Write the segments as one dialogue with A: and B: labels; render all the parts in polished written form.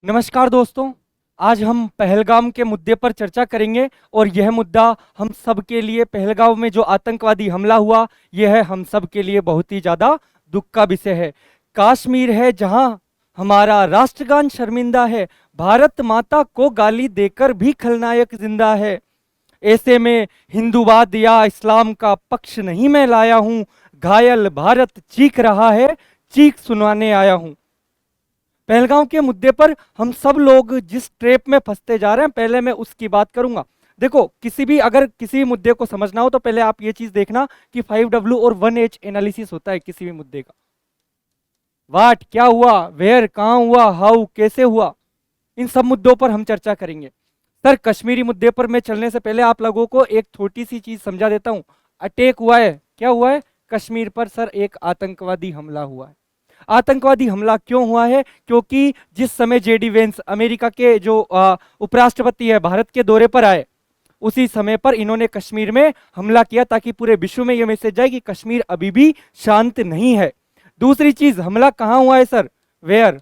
A: नमस्कार दोस्तों। आज हम पहलगाम के मुद्दे पर चर्चा करेंगे और यह मुद्दा हम सब के लिए, पहलगाम में जो आतंकवादी हमला हुआ, यह हम सब के लिए बहुत ही ज़्यादा दुख का विषय है। कश्मीर है जहां हमारा राष्ट्रगान शर्मिंदा है, भारत माता को गाली देकर भी खलनायक जिंदा है। ऐसे में हिंदूवाद या इस्लाम का पक्ष नहीं मैं लाया हूं, घायल भारत चीख रहा है, चीख सुनाने आया हूं। पहलगांव के मुद्दे पर हम सब लोग जिस ट्रैप में फंसते जा रहे हैं, पहले मैं उसकी बात करूंगा। देखो, अगर किसी भी मुद्दे को समझना हो तो पहले आप ये चीज देखना कि 5W और 1H एनालिसिस होता है किसी भी मुद्दे का। वाट क्या हुआ, वेयर कहां हुआ, हाउ कैसे हुआ, इन सब मुद्दों पर हम चर्चा करेंगे। सर, कश्मीरी मुद्दे पर मैं चलने से पहले आप लोगों को एक छोटी सी चीज समझा देता हूं। अटैक हुआ है, क्या हुआ है कश्मीर पर? सर, एक आतंकवादी हमला हुआ है। आतंकवादी हमला क्यों हुआ है? क्योंकि जिस समय जेडी वेंस, अमेरिका के जो उपराष्ट्रपति है, भारत के दौरे पर आए, उसी समय पर इन्होंने कश्मीर में हमला किया ताकि पूरे विश्व में यह मैसेज जाए कि कश्मीर अभी भी शांत नहीं है। दूसरी चीज, हमला कहां हुआ है सर? वेयर?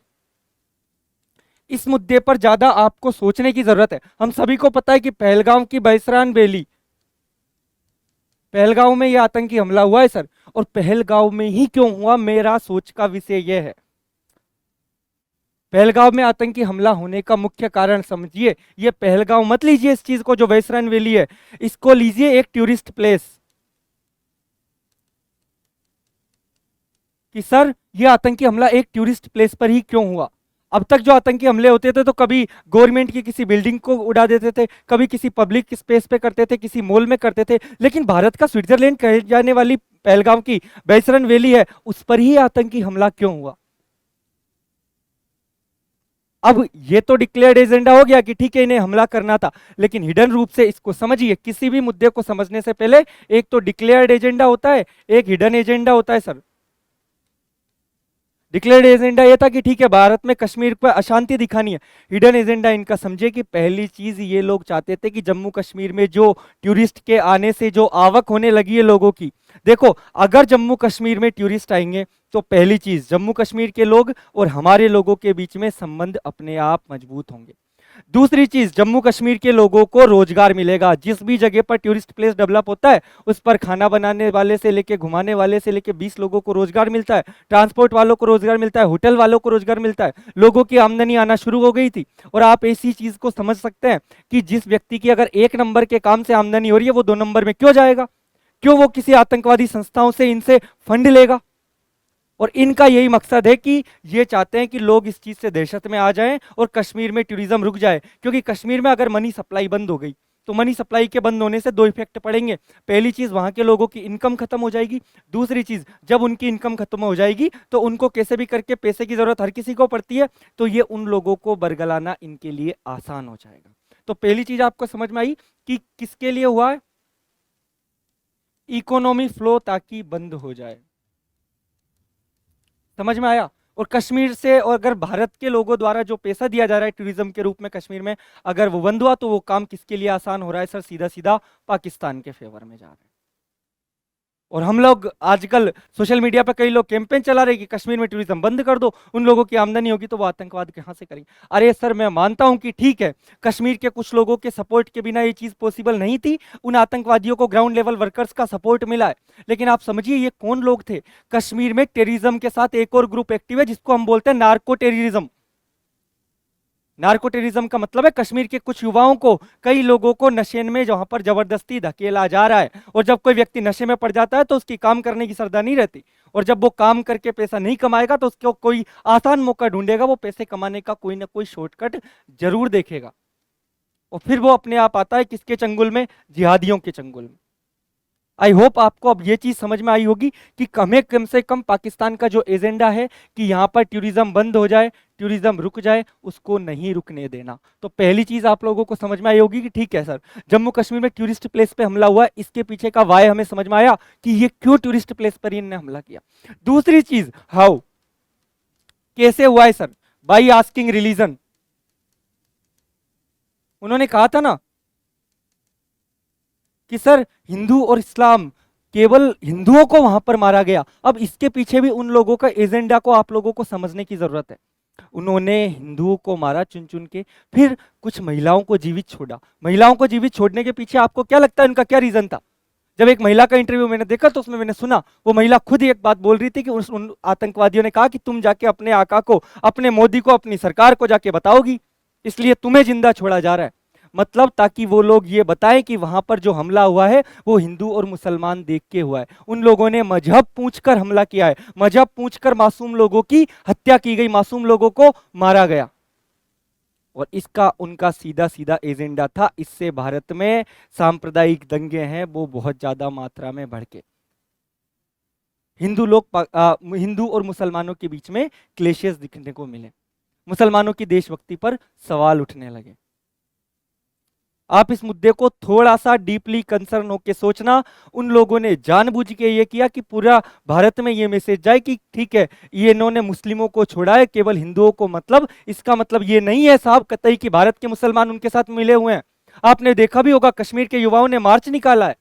A: इस मुद्दे पर ज्यादा आपको सोचने की जरूरत है। हम सभी को पता है कि पहलगाम की बैसरान वैली, पहलगांव में यह आतंकी हमला हुआ है सर। और पहलगांव में ही क्यों हुआ, मेरा सोच का विषय यह है। पहलगांव में आतंकी हमला होने का मुख्य कारण समझिए। ये पहलगांव मत लीजिए इस चीज को जो वैसरान वैली है, इसको लीजिए एक टूरिस्ट प्लेस। कि सर, ये आतंकी हमला एक टूरिस्ट प्लेस पर ही क्यों हुआ? अब तक जो आतंकी हमले होते थे तो कभी गवर्नमेंट की किसी बिल्डिंग को उड़ा देते थे, कभी किसी पब्लिक स्पेस पे करते थे, किसी मॉल में करते थे, लेकिन भारत का स्विट्जरलैंड कहे जाने वाली पहलगाम की बैसरन वैली है, उस पर ही आतंकी हमला क्यों हुआ? अब ये तो डिक्लेयर्ड एजेंडा हो गया कि ठीक है इन्हें हमला करना था, लेकिन हिडन रूप से इसको समझिए। किसी भी मुद्दे को समझने से पहले एक तो डिक्लेयर्ड एजेंडा होता है, एक हिडन एजेंडा होता है सर। डिक्लेयर्ड एजेंडा ये था कि ठीक है भारत में कश्मीर पर अशांति दिखानी है। हिडन एजेंडा इनका समझे कि पहली चीज ये लोग चाहते थे कि जम्मू कश्मीर में जो टूरिस्ट के आने से जो आवक होने लगी है लोगों की, देखो अगर जम्मू कश्मीर में टूरिस्ट आएंगे तो पहली चीज जम्मू कश्मीर के लोग और हमारे लोगों के बीच में संबंध अपने आप मजबूत होंगे। दूसरी चीज, जम्मू कश्मीर के लोगों को रोजगार मिलेगा। जिस भी जगह पर टूरिस्ट प्लेस डेवलप होता है उस पर खाना बनाने वाले से लेके घुमाने वाले से लेके 20 लोगों को रोजगार मिलता है, ट्रांसपोर्ट वालों को रोजगार मिलता है, होटल वालों को रोजगार मिलता है। लोगों की आमदनी आना शुरू हो गई थी। और आप ऐसी चीज को समझ सकते हैं कि जिस व्यक्ति की अगर 1 नंबर के काम से आमदनी हो रही है, वो 2 नंबर में क्यों जाएगा? क्यों वो किसी आतंकवादी संस्थाओं से इनसे फंड लेगा? और इनका यही मकसद है कि ये चाहते हैं कि लोग इस चीज से दहशत में आ जाएं और कश्मीर में टूरिज्म रुक जाए। क्योंकि कश्मीर में अगर मनी सप्लाई बंद हो गई तो मनी सप्लाई के बंद होने से 2 इफेक्ट पड़ेंगे। पहली चीज, वहां के लोगों की इनकम खत्म हो जाएगी। दूसरी चीज, जब उनकी इनकम खत्म हो जाएगी तो उनको कैसे भी करके पैसे की जरूरत हर किसी को पड़ती है, तो ये उन लोगों को बरगलाना इनके लिए आसान हो जाएगा। तो पहली चीज आपको समझ में आई कि किसके लिए हुआ है? इकोनॉमी फ्लो ताकि बंद हो जाए। समझ में आया? और कश्मीर से, और अगर भारत के लोगों द्वारा जो पैसा दिया जा रहा है टूरिज्म के रूप में कश्मीर में, अगर वो बंद हुआ तो वो काम किसके लिए आसान हो रहा है सर? सीधा सीधा पाकिस्तान के फेवर में जा रहा है। और हम लोग आजकल सोशल मीडिया पर कई लोग कैंपेन चला रहे हैं कि कश्मीर में टूरिज्म बंद कर दो, उन लोगों की आमदनी होगी तो वो आतंकवाद कहां से करेंगे? अरे सर, मैं मानता हूं कि ठीक है कश्मीर के कुछ लोगों के सपोर्ट के बिना ये चीज पॉसिबल नहीं थी, उन आतंकवादियों को ग्राउंड लेवल वर्कर्स का सपोर्ट मिला है। लेकिन आप समझिए ये कौन लोग थे? कश्मीर में टेररिज्म के साथ एक और ग्रुप एक्टिव है जिसको हम बोलते हैं नार्को टेररिज्म। नार्को टेररिज्म का मतलब है कश्मीर के कुछ युवाओं को, कई लोगों को नशे में जहां पर जबरदस्ती धकेला जा रहा है। और जब कोई व्यक्ति नशे में पड़ जाता है तो उसकी काम करने की श्रद्धा नहीं रहती, और जब वो काम करके पैसा नहीं कमाएगा तो उसको कोई आसान मौका ढूंढेगा, वो पैसे कमाने का कोई ना कोई शॉर्टकट जरूर देखेगा। और फिर वो अपने आप आता है किसके चंगुल में? जिहादियों के चंगुल में। आई होप आपको अब ये चीज समझ में आई होगी कि हमें कम से कम पाकिस्तान का जो एजेंडा है कि यहां पर टूरिज्म बंद हो जाए, टूरिज्म रुक जाए, उसको नहीं रुकने देना। तो पहली चीज आप लोगों को समझ में आई होगी कि ठीक है सर, जम्मू कश्मीर में टूरिस्ट प्लेस पे हमला हुआ है, इसके पीछे का वाय हमें समझ में आया कि ये क्यों टूरिस्ट प्लेस पर इन्होंने हमला किया। दूसरी चीज, हाउ, कैसे हुआ है सर? By asking religion. उन्होंने कहा था ना कि सर हिंदू और इस्लाम, केवल हिंदुओं को वहां पर मारा गया। अब इसके पीछे भी उन लोगों का एजेंडा को आप लोगों को समझने की जरूरत है। उन्होंने हिंदुओं को मारा चुन चुन के, फिर कुछ महिलाओं को जीवित छोड़ा। महिलाओं को जीवित छोड़ने के पीछे आपको क्या लगता है उनका क्या रीजन था? जब एक महिला का इंटरव्यू मैंने देखा तो उसमें मैंने सुना, वो महिला खुद ही एक बात बोल रही थी कि उन आतंकवादियों ने कहा कि तुम जाके अपने आका को, अपने मोदी को, अपनी सरकार को जाके बताओगी, इसलिए तुम्हें जिंदा छोड़ा जा रहा है। मतलब ताकि वो लोग ये बताएं कि वहां पर जो हमला हुआ है वो हिंदू और मुसलमान देख के हुआ है। उन लोगों ने मजहब पूछकर हमला किया है, मजहब पूछकर मासूम लोगों की हत्या की गई, मासूम लोगों को मारा गया। और इसका उनका सीधा सीधा एजेंडा था। इससे भारत में सांप्रदायिक दंगे हैं वो बहुत ज्यादा मात्रा में भड़के, हिंदू और मुसलमानों के बीच में क्लेशेस दिखने को मिले, मुसलमानों की देशभक्ति पर सवाल उठने लगे। आप इस मुद्दे को थोड़ा सा डीपली कंसर्न होकर सोचना। उन लोगों ने जानबूझ के ये किया कि पूरा भारत में ये मैसेज जाए कि ठीक है, ये इन्होंने मुस्लिमों को छोड़ा है, केवल हिंदुओं को, मतलब इसका मतलब ये नहीं है साहब कतई कि भारत के मुसलमान उनके साथ मिले हुए हैं। आपने देखा भी होगा कश्मीर के युवाओं ने मार्च निकाला है।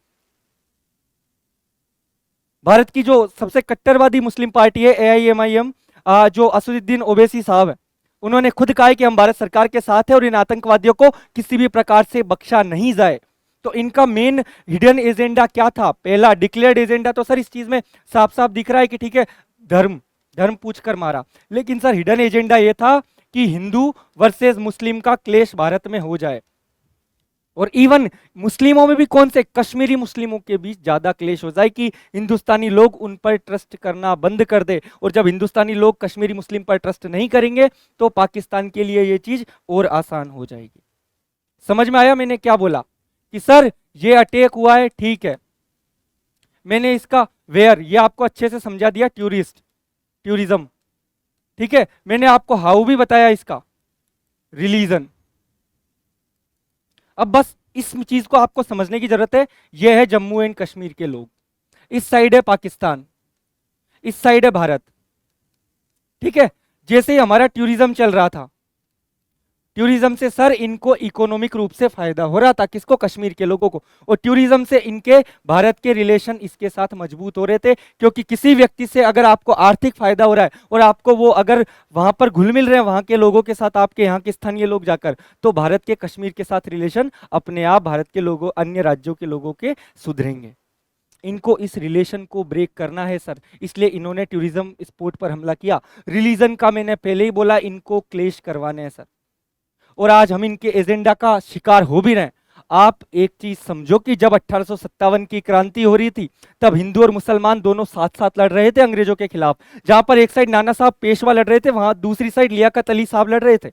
A: भारत की जो सबसे कट्टरवादी मुस्लिम पार्टी है AIMIM, जो असदुद्दीन ओवैसी साहब है, उन्होंने खुद कहा है कि हम भारत सरकार के साथ हैं और इन आतंकवादियों को किसी भी प्रकार से बख्शा नहीं जाए। तो इनका मेन हिडन एजेंडा क्या था? पहला डिक्लेयर्ड एजेंडा तो सर इस चीज में साफ साफ दिख रहा है कि ठीक है, धर्म धर्म पूछकर मारा, लेकिन सर हिडन एजेंडा यह था कि हिंदू वर्सेस मुस्लिम का क्लेश भारत में हो जाए। और इवन मुस्लिमों में भी कौन से, कश्मीरी मुस्लिमों के बीच ज्यादा क्लेश हो जाए कि हिंदुस्तानी लोग उन पर ट्रस्ट करना बंद कर दे। और जब हिंदुस्तानी लोग कश्मीरी मुस्लिम पर ट्रस्ट नहीं करेंगे तो पाकिस्तान के लिए ये चीज और आसान हो जाएगी। समझ में आया मैंने क्या बोला? कि सर ये अटैक हुआ है, ठीक है, मैंने इसका वेयर ये आपको अच्छे से समझा दिया, ट्यूरिज्म, ठीक है, मैंने आपको हाउ भी बताया इसका, रिलीजन। अब बस इस चीज को आपको समझने की जरूरत है। यह है जम्मू एंड कश्मीर के लोग, इस साइड है पाकिस्तान, इस साइड है भारत, ठीक है। जैसे ही हमारा टूरिज्म चल रहा था, टूरिज्म से सर इनको इकोनॉमिक रूप से फायदा हो रहा था, किसको? कश्मीर के लोगों को। और टूरिज्म से इनके भारत के रिलेशन इसके साथ मजबूत हो रहे थे, क्योंकि किसी व्यक्ति से अगर आपको आर्थिक फायदा हो रहा है और आपको वो अगर वहां पर घुल मिल रहे हैं वहां के लोगों के साथ, आपके यहाँ के स्थानीय लोग जाकर, तो भारत के कश्मीर के साथ रिलेशन अपने आप भारत के लोगों, अन्य राज्यों के लोगों के सुधरेंगे। इनको इस रिलेशन को ब्रेक करना है सर, इसलिए इन्होंने टूरिज्म स्पोर्ट पर हमला किया। रिलीजन का मैंने पहले ही बोला, इनको क्लेश करवाने हैं सर, और आज हम इनके एजेंडा का शिकार हो भी रहे हैं। आप एक चीज समझो कि जब 1857 की क्रांति हो रही थी, तब हिंदू और मुसलमान दोनों साथ साथ लड़ रहे थे अंग्रेजों के खिलाफ। जहां पर एक साइड नाना साहब पेशवा लड़ रहे थे, वहां दूसरी साइड लियाकत अली साहब लड़ रहे थे।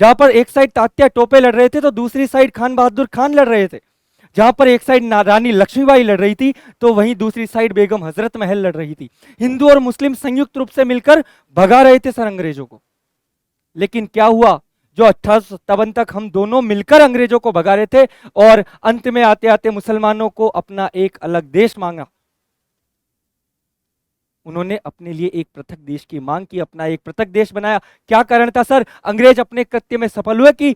A: जहां पर एक साइड तात्या टोपे लड़ रहे थे तो दूसरी साइड खान बहादुर खान लड़ रहे थे। जहां पर एक साइड रानी लक्ष्मीबाई लड़ रही थी तो वहीं दूसरी साइड बेगम हजरत महल लड़ रही थी। हिंदू और मुस्लिम संयुक्त रूप से मिलकर भगा रहे थे सर अंग्रेजों को। लेकिन क्या हुआ, जो 1857 तक हम दोनों मिलकर अंग्रेजों को भगा रहे थे, और अंत में आते आते मुसलमानों को अपना एक अलग देश मांगा। उन्होंने अपने लिए एक पृथक देश की मांग की, अपना एक पृथक देश बनाया। क्या कारण था सर? अंग्रेज अपने कृत्य में सफल हुए कि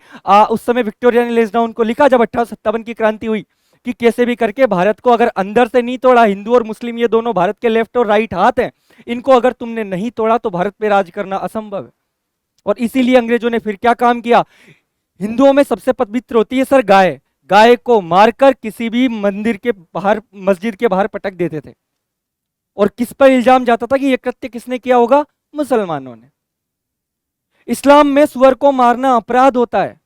A: उस समय विक्टोरिया ने लेसडाउन को लिखा, जब 1857 की क्रांति हुई, कि कैसे भी करके भारत को अगर अंदर से नहीं तोड़ा, हिंदू और मुस्लिम ये दोनों भारत के लेफ्ट और राइट हाथ हैं, इनको अगर तुमने नहीं तोड़ा तो भारत पे राज करना असंभव है। और इसीलिए अंग्रेजों ने फिर क्या काम किया? हिंदुओं में सबसे पवित्र होती है सर गाय, गाय को मारकर किसी भी मंदिर के बाहर, मस्जिद के बाहर पटक देते थे। और किस पर इल्जाम जाता था कि यह कृत्य किसने किया होगा? मुसलमानों ने। इस्लाम में सुअर को मारना अपराध होता है,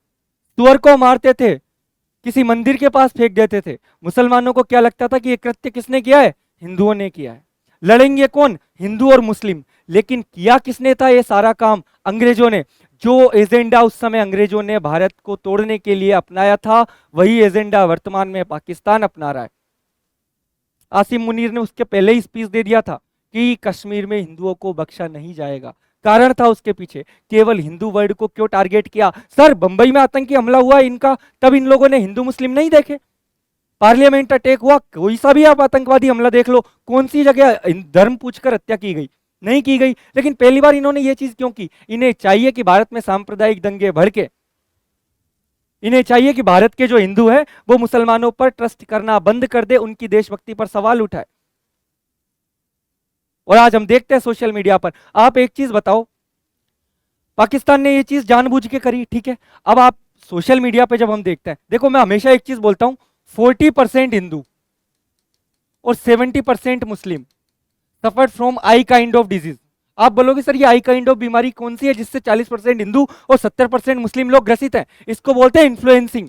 A: सुअर को मारते थे, किसी मंदिर के पास फेंक देते थे। मुसलमानों को क्या लगता था कि यह कृत्य किसने किया है? हिंदुओं ने किया है। लड़ेंगे कौन? हिंदू और मुस्लिम। लेकिन किया किसने था ये सारा काम? अंग्रेजों ने। जो एजेंडा उस समय अंग्रेजों ने भारत को तोड़ने के लिए अपनाया था, वही एजेंडा वर्तमान में पाकिस्तान अपना रहा है। आसिम मुनीर ने उसके पहले ही स्पीच दे दिया था कि कश्मीर में हिंदुओं को बख्शा नहीं जाएगा। कारण था उसके पीछे, केवल हिंदू वर्ड को क्यों टारगेट किया? सर बंबई में आतंकी हमला हुआ इनका, तब इन लोगों ने हिंदू मुस्लिम नहीं देखे। पार्लियामेंट अटैक हुआ, कोई सा भी आप आतंकवादी हमला देख लो, कौन सी जगह धर्म पूछकर हत्या की गई? नहीं की गई। लेकिन पहली बार इन्होंने ये चीज क्यों की? इन्हें चाहिए कि भारत में सांप्रदायिक दंगे भड़के, इन्हें चाहिए कि भारत के जो हिंदू हैं वो मुसलमानों पर ट्रस्ट करना बंद कर दे, उनकी देशभक्ति पर सवाल उठाए। और आज हम देखते हैं सोशल मीडिया पर। आप एक चीज बताओ, पाकिस्तान ने ये चीज जानबूझ के करी, ठीक है। अब आप सोशल मीडिया पे जब हम देखते हैं, देखो मैं हमेशा एक चीज बोलता हूं, 40% हिंदू और 70% Muslim suffered from I kind of disease. आप बोलोगे सर ये आई काइंड ऑफ बीमारी कौन सी है जिससे 40% हिंदू और 70% मुस्लिम लोग ग्रसित हैं? इसको बोलते हैं इन्फ्लुएंसिंग।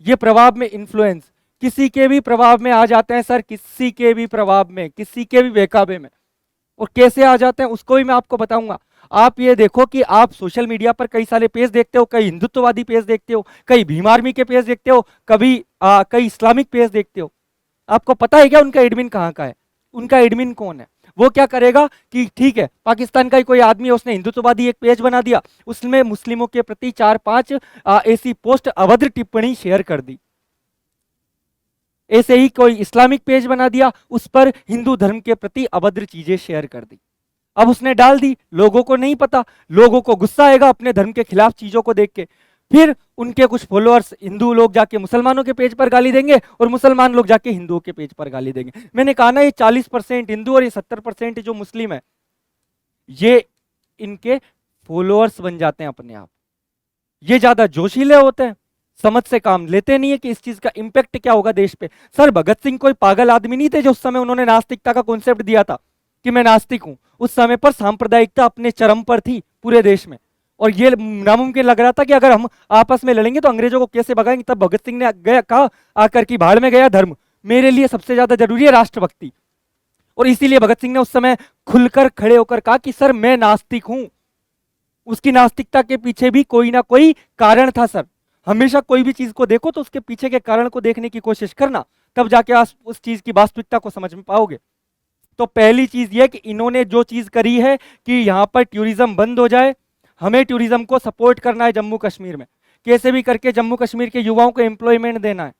A: ये प्रभाव में इन्फ्लुएंस, किसी के भी प्रभाव में आ जाते हैं सर, किसी के भी प्रभाव में, किसी के भी बहकावे में। और कैसे आ जाते हैं उसको भी मैं आपको बताऊंगा। आप ये देखो कि आप सोशल मीडिया पर कई सारे पेज देखते हो, कई हिंदुत्ववादी पेज देखते हो, कई भीम आर्मी के पेज देखते हो, कई इस्लामिक पेज देखते हो। आपको पता है क्या उनका एडमिन कहाँ का है? उनका एडमिन कौन है? वो क्या करेगा कि ठीक है पाकिस्तान का ही कोई आदमी है, उसने हिंदुत्ववादी एक पेज बना दिया, उसमें मुस्लिमों के प्रति 4-5 ऐसी पोस्ट अभद्र टिप्पणी शेयर कर दी। ऐसे ही कोई इस्लामिक पेज बना दिया, उस पर हिंदू धर्म के प्रति अभद्र चीजें शेयर कर दी। अब उसने डाल दी, लोगों को नहीं पता, लोगों को गुस्सा आएगा अपने धर्म के खिलाफ चीजों को देख के। फिर उनके कुछ फॉलोअर्स हिंदू लोग जाके मुसलमानों के पेज पर गाली देंगे और मुसलमान लोग जाके हिंदुओं के पेज पर गाली देंगे। मैंने कहा ना, ये 40% हिंदू और ये 70% जो मुस्लिम है, ये इनके फॉलोअर्स बन जाते हैं अपने आप। ये ज्यादा जोशीले होते हैं, समझ से काम लेते नहीं है कि इस चीज का इंपैक्ट क्या होगा देश पे। सर भगत सिंह कोई पागल आदमी नहीं थे जो उस समय उन्होंने नास्तिकता का कॉन्सेप्ट दिया था कि मैं नास्तिक हूं। उस समय पर सांप्रदायिकता अपने चरम पर थी पूरे देश में, और ये नामुमकिन लग रहा था कि अगर हम आपस में लड़ेंगे तो अंग्रेजों को कैसे भगाएंगे। तब भगत सिंह ने गया कहा आकर की भाड़ में गया धर्म, मेरे लिए सबसे ज्यादा जरूरी है राष्ट्रभक्ति। और इसीलिए भगत सिंह ने उस समय खुलकर खड़े होकर कहा कि सर मैं नास्तिक हूं। उसकी नास्तिकता के पीछे भी कोई ना कोई कारण था सर। हमेशा कोई भी चीज को देखो तो उसके पीछे के कारण को देखने की कोशिश करना, तब जाके आप उस चीज की वास्तविकता को समझ में पाओगे। तो पहली चीज यह कि इन्होंने जो चीज करी है कि यहां पर टूरिज्म बंद हो जाए, हमें टूरिज्म को सपोर्ट करना है जम्मू कश्मीर में, कैसे भी करके जम्मू कश्मीर के युवाओं को एम्प्लॉयमेंट देना है,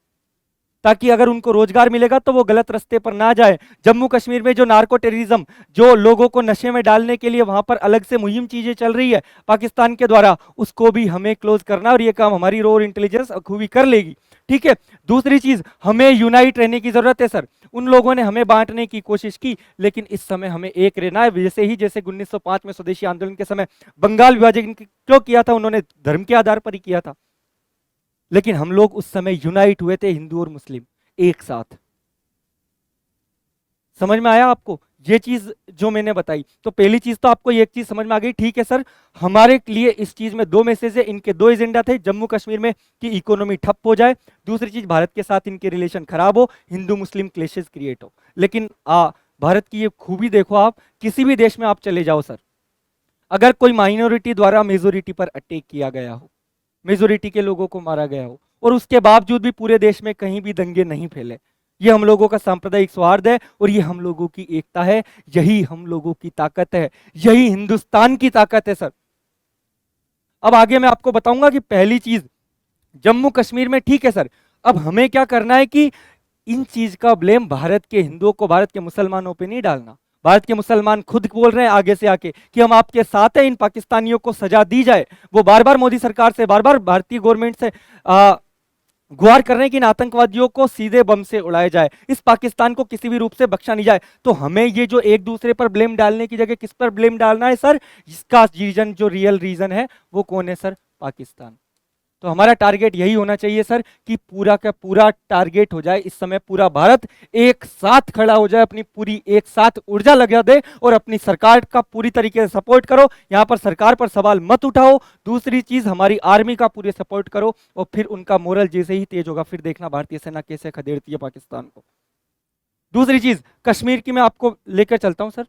A: ताकि अगर उनको रोजगार मिलेगा तो वो गलत रास्ते पर ना जाए। जम्मू कश्मीर में जो नार्को टेररिज्म, जो लोगों को नशे में डालने के लिए वहां पर अलग से मुहिम चीजें चल रही है पाकिस्तान के द्वारा, उसको भी हमें क्लोज करना, और ये काम हमारी रो इंटेलिजेंस खूबी कर लेगी, ठीक है। दूसरी चीज, हमें यूनाइट रहने की जरूरत है सर। उन लोगों ने हमें बांटने की कोशिश की, लेकिन इस समय हमें एक रहना है। जैसे 1905 में स्वदेशी आंदोलन के समय बंगाल विभाजन क्यों किया था, उन्होंने धर्म के आधार पर ही किया था, लेकिन हम लोग उस समय यूनाइट हुए थे, हिंदू और मुस्लिम एक साथ। समझ में आया आपको ये चीज जो मैंने बताई? तो पहली चीज तो आपको ये एक चीज समझ में आ गई, ठीक है सर। हमारे लिए इस चीज में दो मैसेज है, इनके दो एजेंडा थे, जम्मू कश्मीर में कि इकोनॉमी ठप हो जाए, दूसरी चीज भारत के साथ इनके रिलेशन खराब हो, हिंदू मुस्लिम क्लेशेस क्रिएट हो। लेकिन भारत की ये खूबी देखो, आप किसी भी देश में आप चले जाओ सर, अगर कोई माइनॉरिटी द्वारा मेजोरिटी पर अटैक किया गया हो, मेजोरिटी के लोगों को मारा गया हो, और उसके बावजूद भी पूरे देश में कहीं भी दंगे नहीं फैले, ये हम लोगों का सांप्रदायिक सौहार्द है और ये हम लोगों की एकता है। यही हम लोगों की ताकत है, यही हिंदुस्तान की ताकत है सर। अब आगे मैं आपको बताऊंगा कि पहली चीज जम्मू कश्मीर में, ठीक है सर, अब हमें क्या करना है कि इन चीज का ब्लेम भारत के हिंदुओं को, भारत के मुसलमानों पे नहीं डालना। भारत के मुसलमान खुद बोल रहे हैं आगे से आके कि हम आपके साथ हैं, इन पाकिस्तानियों को सजा दी जाए। वो बार बार मोदी सरकार से, बार बार भारतीय गवर्नमेंट से गुहार कर रहे हैं कि इन आतंकवादियों को सीधे बम से उड़ाया जाए, इस पाकिस्तान को किसी भी रूप से बख्शा नहीं जाए। तो हमें ये जो एक दूसरे पर ब्लेम डालने की जगह किस पर ब्लेम डालना है सर? इसका रीजन, जो रियल रीजन है वो कौन है सर? पाकिस्तान। तो हमारा टारगेट यही होना चाहिए सर कि पूरा का पूरा टारगेट हो जाए, इस समय पूरा भारत एक साथ खड़ा हो जाए, अपनी पूरी एक साथ ऊर्जा लगा दे और अपनी सरकार का पूरी तरीके से सपोर्ट करो। यहां पर सरकार पर सवाल मत उठाओ। दूसरी चीज, हमारी आर्मी का पूरे सपोर्ट करो, और फिर उनका मोरल जैसे ही तेज होगा, फिर देखना भारतीय सेना कैसे खदेड़ती है पाकिस्तान को। दूसरी चीज, कश्मीर की मैं आपको लेकर चलता हूं सर।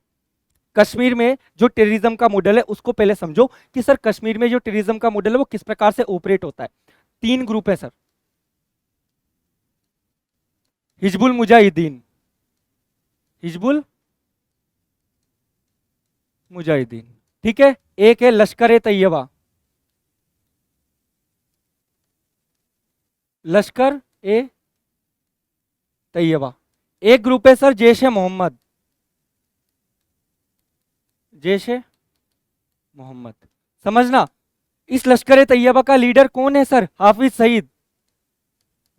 A: कश्मीर में जो टेररिज्म का मॉडल है उसको पहले समझो कि सर कश्मीर में जो टेररिज्म का मॉडल है वो किस प्रकार से ऑपरेट होता है। 3 ग्रुप है सर, हिजबुल मुजाहिदीन, हिजबुल मुजाहिदीन, ठीक है। एक है लश्कर ए तैयबा, लश्कर ए तैयबा। एक ग्रुप है सर जैश ए मोहम्मद, जैश ए मोहम्मद। समझना, इस लश्कर ए तैयबा का लीडर कौन है सर? हाफिज सईद,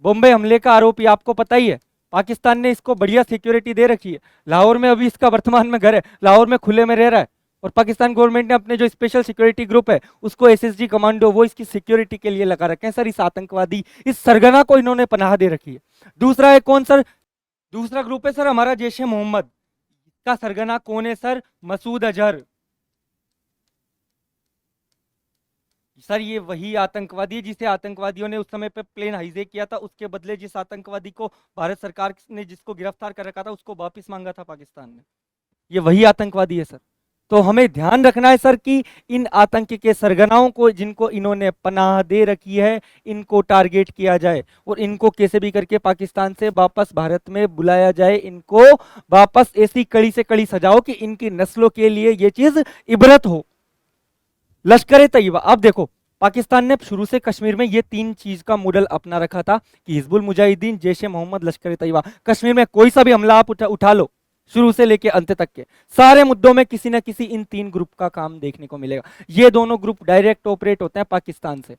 A: बॉम्बे हमले का आरोपी, आपको पता ही है। पाकिस्तान ने इसको बढ़िया सिक्योरिटी दे रखी है, लाहौर में अभी इसका वर्तमान में घर है, लाहौर में खुले में रह रहा है। और पाकिस्तान गवर्नमेंट ने अपने जो स्पेशल सिक्योरिटी ग्रुप है उसको एसएसजी कमांडो वो इसकी सिक्योरिटी के लिए लगा रखे हैं सर। इस आतंकवादी इस सरगना को इन्होंने पनाह दे रखी है। दूसरा है कौन सर? दूसरा ग्रुप है सर हमारा जैश ए मोहम्मद। का सरगना कौन है सर? मसूद अजहर। सर ये वही आतंकवादी है जिसे आतंकवादियों ने उस समय पे प्लेन हाईजैक किया था, उसके बदले जिस आतंकवादी को भारत सरकार ने जिसको गिरफ्तार कर रखा था उसको वापस मांगा था पाकिस्तान ने। ये वही आतंकवादी है सर। तो हमें ध्यान रखना है सर कि इन आतंक के सरगनाओं को जिनको इन्होंने पनाह दे रखी है इनको टारगेट किया जाए और इनको कैसे भी करके पाकिस्तान से वापस भारत में बुलाया जाए। इनको वापस ऐसी कड़ी से कड़ी सजाओ कि इनकी नस्लों के लिए ये चीज इबरत हो। लश्कर ए तैयबा, आप देखो पाकिस्तान ने शुरू से कश्मीर में ये तीन चीज का मॉडल अपना रखा था कि हिजबुल मुजाहिदीन, जैश ए मोहम्मद, लश्कर ए तैयबा। कश्मीर में कोई सा भी हमला आप उठा लो शुरू से लेके अंत तक के सारे मुद्दों में किसी ना किसी इन तीन ग्रुप का काम देखने को मिलेगा। ये दोनों ग्रुप डायरेक्ट ऑपरेट होते हैं पाकिस्तान से,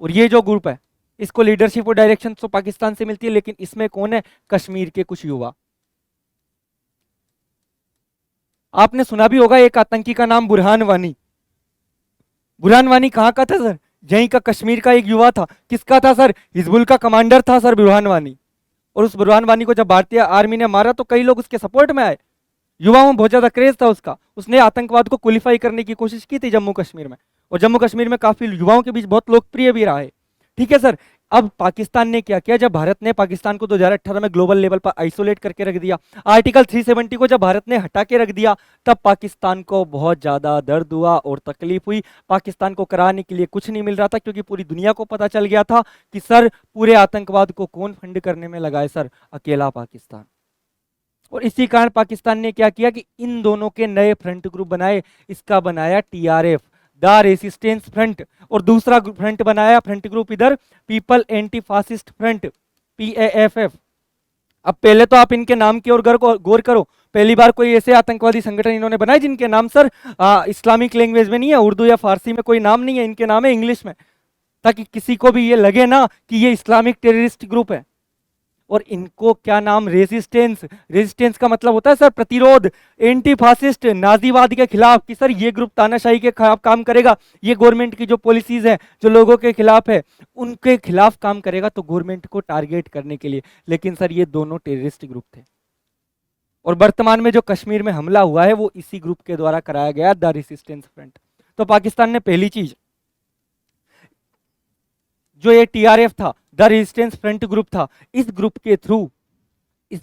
A: और ये जो ग्रुप है इसको लीडरशिप और डायरेक्शन तो पाकिस्तान से मिलती है, लेकिन इसमें कौन है? कश्मीर के कुछ युवा। आपने सुना भी होगा एक आतंकी का नाम बुरहान वानी। बुरहान वानी कहाँ का था सर? यहीं का कश्मीर का एक युवा था। किसका था सर? हिजबुल का कमांडर था सर बुरहान वानी। और उस बुरहान वानी को जब भारतीय आर्मी ने मारा तो कई लोग उसके सपोर्ट में आए। युवाओं में बहुत ज्यादा क्रेज था उसका। उसने आतंकवाद को क्वालिफाई करने की कोशिश की थी जम्मू कश्मीर में, और जम्मू कश्मीर में काफी युवाओं के बीच बहुत लोकप्रिय भी रहा है। ठीक है सर। अब पाकिस्तान ने क्या किया? जब भारत ने पाकिस्तान को 2018 में ग्लोबल लेवल पर आइसोलेट करके रख दिया, आर्टिकल 370 को जब भारत ने हटा के रख दिया, तब पाकिस्तान को बहुत ज्यादा दर्द हुआ और तकलीफ हुई। पाकिस्तान को कराने के लिए कुछ नहीं मिल रहा था, क्योंकि पूरी दुनिया को पता चल गया था कि सर पूरे आतंकवाद को कौन फंड करने में लगा है? सर अकेला पाकिस्तान। और इसी कारण पाकिस्तान ने क्या किया कि इन दोनों के नए फ्रंट ग्रुप बनाए। इसका बनाया टीआरएफ, द रेसिस्टेंस फ्रंट, और दूसरा फ्रंट बनाया फ्रंट ग्रुप इधर पीपल एंटी फासिस्ट फ्रंट, पीएएफएफ। अब पहले तो आप इनके नाम की ओर गौर करो। पहली बार कोई ऐसे आतंकवादी संगठन इन्होंने बनाए जिनके नाम सर इस्लामिक लैंग्वेज में नहीं है, उर्दू या फारसी में कोई नाम नहीं है, इनके नाम है इंग्लिश में, ताकि किसी को भी ये लगे ना कि ये इस्लामिक टेररिस्ट ग्रुप है। और इनको क्या नाम? रेजिस्टेंस। रेजिस्टेंस का मतलब होता है सर प्रतिरोध, एंटी फासिस्ट, नाजीवाद के खिलाफ, कि सर ये ग्रुप तानाशाही के खिलाफ काम करेगा, ये गवर्नमेंट की जो पॉलिसीज है जो लोगों के खिलाफ है उनके खिलाफ काम करेगा, तो गवर्नमेंट को टारगेट करने के लिए। लेकिन सर ये दोनों टेररिस्ट ग्रुप थे, और वर्तमान में जो कश्मीर में हमला हुआ है वो इसी ग्रुप के द्वारा कराया गया, द रेसिस्टेंस फ्रंट। तो पाकिस्तान ने पहली चीज, जो ये टीआरएफ था, द रेजिस्टेंस फ्रंट ग्रुप था, इस ग्रुप के थ्रू इस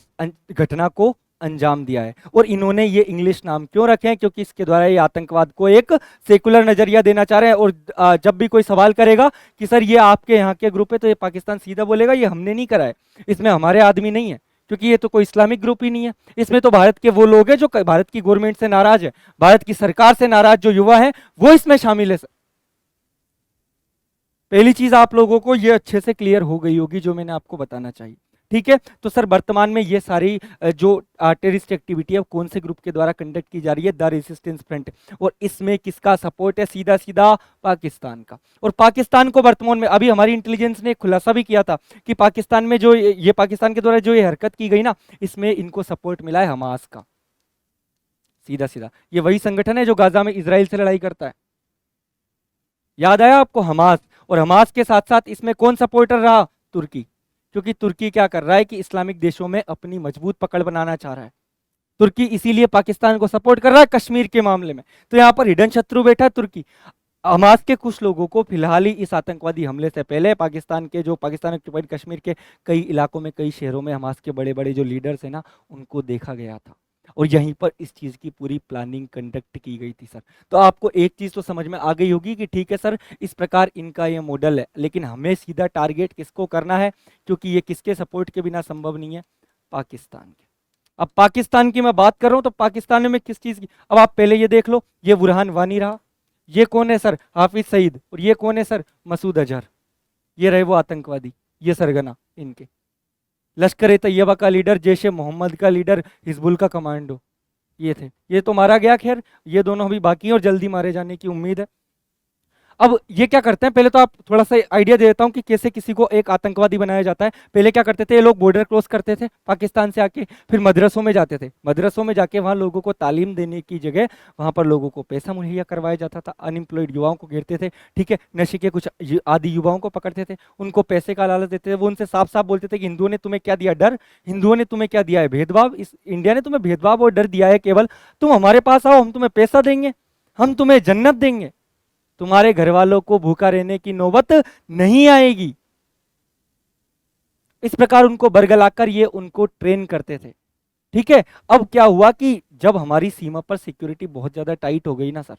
A: घटना को अंजाम दिया है। और इन्होंने ये इंग्लिश नाम क्यों रखे हैं? क्योंकि इसके द्वारा ये आतंकवाद को एक सेकुलर नजरिया देना चाह रहे हैं। और जब भी कोई सवाल करेगा कि सर ये आपके यहाँ के ग्रुप है, तो ये पाकिस्तान सीधा बोलेगा ये हमने नहीं करा है, इसमें हमारे आदमी नहीं है, क्योंकि ये तो कोई इस्लामिक ग्रुप ही नहीं है। इसमें तो भारत के वो लोग हैं जो भारत की गवर्नमेंट से नाराज है, भारत की सरकार से नाराज जो युवा है वो इसमें शामिल है सर। पहली चीज आप लोगों को ये अच्छे से क्लियर हो गई होगी जो मैंने आपको बताना चाहिए। ठीक है। तो सर वर्तमान में ये सारी जो टेररिस्ट एक्टिविटी है कौन से ग्रुप के द्वारा कंडक्ट की जा रही है? The resistance front. और इसमें किसका सपोर्ट है? सीधा सीधा पाकिस्तान का। और पाकिस्तान को वर्तमान में अभी हमारी इंटेलिजेंस ने खुलासा भी किया था कि पाकिस्तान में जो ये पाकिस्तान के द्वारा जो ये हरकत की गई ना, इसमें इनको सपोर्ट मिला है हमास का। सीधा सीधा ये वही संगठन है जो गाजा में इसराइल से लड़ाई करता है। याद आया आपको? हमास। और हमास के साथ साथ इसमें कौन सपोर्टर रहा? तुर्की। क्योंकि तुर्की क्या कर रहा है कि इस्लामिक देशों में अपनी मजबूत पकड़ बनाना चाह रहा है। तुर्की इसीलिए पाकिस्तान को सपोर्ट कर रहा है कश्मीर के मामले में। तो यहाँ पर हिडन शत्रु बैठा है तुर्की। हमास के कुछ लोगों को फिलहाल ही इस आतंकवादी हमले से पहले पाकिस्तान के जो पाकिस्तान ऑक्युपाइड कश्मीर के कई इलाकों में, कई शहरों में हमास के बड़े बड़े जो लीडर्स हैं ना, उनको देखा गया था, और यहीं पर इस चीज की पूरी प्लानिंग कंडक्ट की गई थी सर। तो आपको एक चीज तो समझ में आ गई होगी कि ठीक है सर, इस प्रकार इनका ये मॉडल है, लेकिन हमें सीधा टारगेट किसको करना है? क्योंकि ये किसके सपोर्ट के बिना संभव नहीं है? पाकिस्तान के। अब पाकिस्तान की मैं बात कर रहा हूं तो पाकिस्तान में किस चीज की? अब आप पहले ये देख लो, ये बुरहान वानी रहा, ये कौन है सर? हाफिज सईद। और ये कौन है सर? मसूद अजहर। ये रहे वो आतंकवादी, ये सरगना इनके। लश्कर ए तैयबा का लीडर, जैश ए मोहम्मद का लीडर, हिजबुल का कमांडो, ये थे। ये तो मारा गया, खैर ये दोनों अभी बाकी हैं और जल्दी मारे जाने की उम्मीद है। अब ये क्या करते हैं, पहले तो आप थोड़ा सा आइडिया दे देता हूँ कि कैसे किसी को एक आतंकवादी बनाया जाता है। पहले क्या करते थे, ये लोग बॉर्डर क्रॉस करते थे पाकिस्तान से आके, फिर मदरसों में जाते थे, मदरसों में जाके वहाँ लोगों को तालीम देने की जगह वहाँ पर लोगों को पैसा मुहैया करवाया जाता था, अनएम्प्लॉयड युवाओं को घेरते थे, ठीक है, नशे के कुछ आदि युवाओं को पकड़ते थे, उनको पैसे का लालच देते थे, वो उनसे साफ साफ बोलते थे कि हिंदुओं ने तुम्हें क्या दिया, डर, हिंदुओं ने तुम्हें क्या दिया है, भेदभाव, इस इंडिया ने तुम्हें भेदभाव और डर दिया है, केवल तुम हमारे पास आओ, हम तुम्हें पैसा देंगे, हम तुम्हें जन्नत देंगे, तुम्हारे घर वालों को भूखा रहने की नौबत नहीं आएगी। इस प्रकार उनको बरगलाकर ये उनको ट्रेन करते थे, ठीक है। अब क्या हुआ कि जब हमारी सीमा पर सिक्योरिटी बहुत ज्यादा टाइट हो गई ना सर,